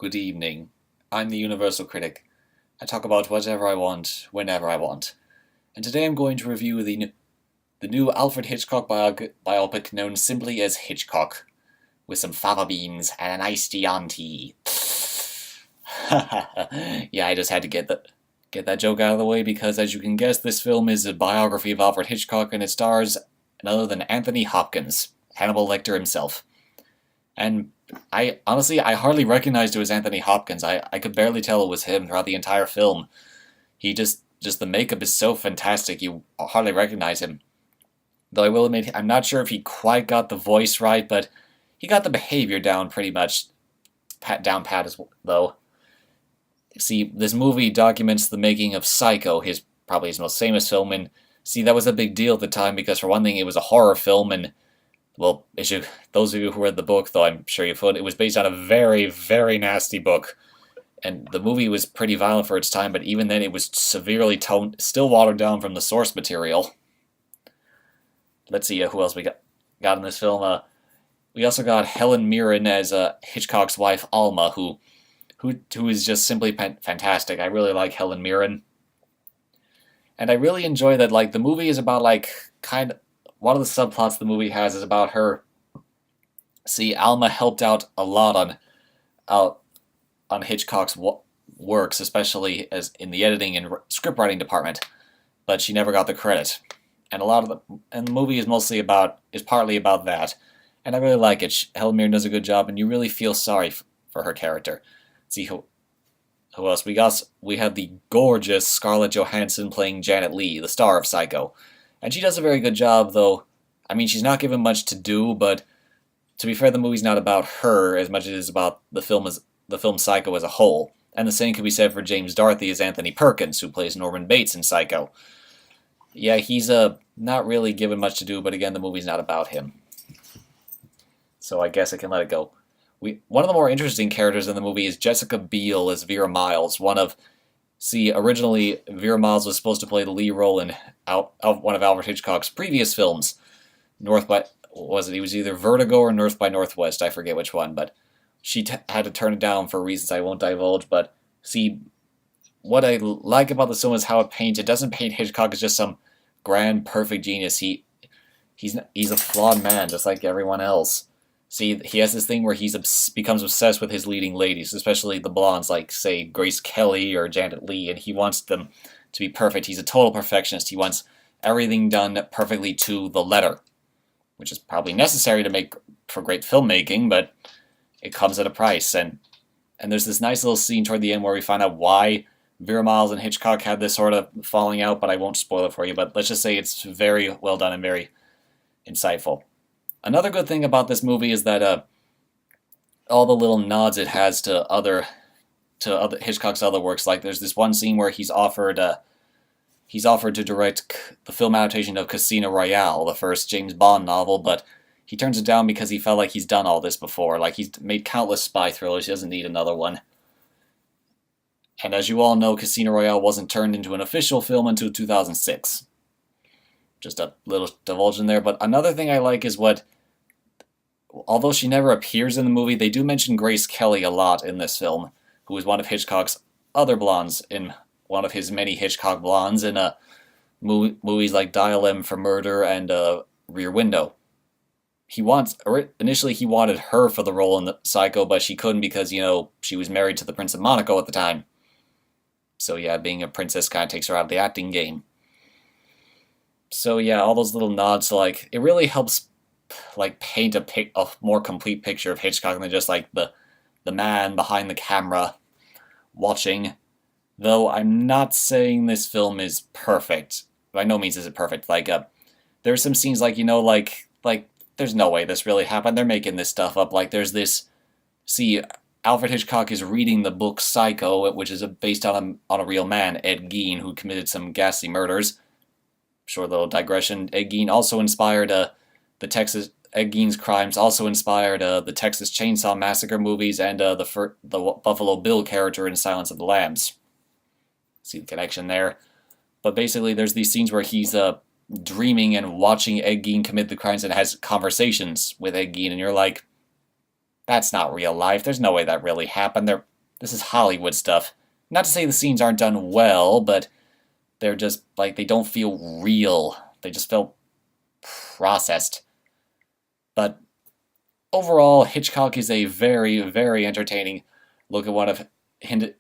Good evening. I'm the Universal Critic. I talk about whatever I want, whenever I want. And today I'm going to review the new Alfred Hitchcock biopic known simply as Hitchcock, with some fava beans and an iced tea. Yeah, I just had to get that joke out of the way because, as you can guess, this film is a biography of Alfred Hitchcock and it stars none other than Anthony Hopkins, Hannibal Lecter himself. And I hardly recognized it was Anthony Hopkins. I could barely tell it was him throughout the entire film. He just the makeup is so fantastic, you hardly recognize him. Though I will admit, I'm not sure if he quite got the voice right, but he got the behavior down pretty much, though. See, this movie documents the making of Psycho, probably his most famous film, and see, that was a big deal at the time because, for one thing, it was a horror film, and well, those of you who read the book, though I'm sure you've heard, it was based on a very, very nasty book. And the movie was pretty violent for its time, but even then it was severely still watered down from the source material. Let's see who else we got in this film. We also got Helen Mirren as Hitchcock's wife, Alma, who is just simply fantastic. I really like Helen Mirren. And I really enjoy that, the movie is about, one of the subplots the movie has is about her. See, Alma helped out a lot on Hitchcock's works, especially as in the editing and scriptwriting department, but she never got the credit. And the movie is partly about that, and I really like it. Helen Mirren does a good job, and you really feel sorry for her character. See who else we have the gorgeous Scarlett Johansson playing Janet Leigh, the star of Psycho. And she does a very good job, though. I mean, she's not given much to do, but to be fair, the movie's not about her as much as it is about the film Psycho as a whole. And the same can be said for James Darcy as Anthony Perkins, who plays Norman Bates in Psycho. Yeah, he's not really given much to do, but again, the movie's not about him. So I guess I can let it go. One of the more interesting characters in the movie is Jessica Biel as Vera Miles, originally, Vera Miles was supposed to play the lead role in one of Alfred Hitchcock's previous films. He was either Vertigo or North by Northwest, I forget which one, but she had to turn it down for reasons I won't divulge. But see, what I like about the film is how it doesn't paint Hitchcock as just some grand, perfect genius. He's a flawed man, just like everyone else. See, he has this thing where he becomes obsessed with his leading ladies, especially the blondes, like, say, Grace Kelly or Janet Leigh, and he wants them to be perfect. He's a total perfectionist. He wants everything done perfectly to the letter, which is probably necessary to make for great filmmaking, but it comes at a price. And there's this nice little scene toward the end where we find out why Vera Miles and Hitchcock had this sort of falling out, but I won't spoil it for you. But let's just say it's very well done and very insightful. Another good thing about this movie is that all the little nods it has to other Hitchcock's other works. Like there's this one scene where he's offered to direct the film adaptation of Casino Royale, the first James Bond novel, but he turns it down because he felt like he's done all this before. Like he's made countless spy thrillers, he doesn't need another one. And as you all know, Casino Royale wasn't turned into an official film until 2006. Just a little divulge in there. But another thing I like is although she never appears in the movie, they do mention Grace Kelly a lot in this film, who is one of Hitchcock's other blondes in one of his many Hitchcock blondes in movies like Dial M for Murder and Rear Window. Initially he wanted her for the role in the Psycho, but she couldn't because, she was married to the Prince of Monaco at the time. So yeah, being a princess kind of takes her out of the acting game. So yeah, all those little nods, it really helps, paint a more complete picture of Hitchcock than just, the man behind the camera watching. Though I'm not saying this film is perfect. By no means is it perfect. There's some scenes, there's no way this really happened. They're making this stuff up. Alfred Hitchcock is reading the book Psycho, which is based on a real man, Ed Gein, who committed some ghastly murders. Short little digression. Ed Gein's crimes also inspired the Texas Chainsaw Massacre movies and the Buffalo Bill character in Silence of the Lambs. See the connection there. But basically, there's these scenes where he's dreaming and watching Ed Gein commit the crimes and has conversations with Ed Gein, and you're like, that's not real life. There's no way that really happened. This is Hollywood stuff. Not to say the scenes aren't done well, but they're just, like, they don't feel real. They just feel processed. But overall, Hitchcock is a very, very entertaining look at one of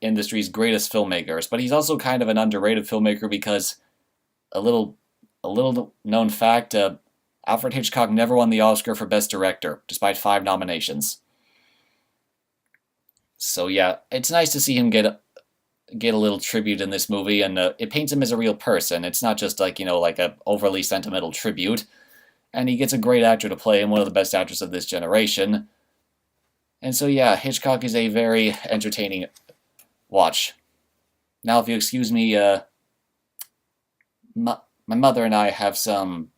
industry's greatest filmmakers. But he's also kind of an underrated filmmaker because a little known fact, Alfred Hitchcock never won the Oscar for Best Director, despite 5 nominations. So yeah, it's nice to see him get a little tribute in this movie, and it paints him as a real person. It's not just like, like a overly sentimental tribute. And he gets a great actor to play him, one of the best actors of this generation. And so yeah, Hitchcock is a very entertaining watch. Now, if you excuse me, my mother and I have some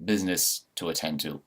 business to attend to.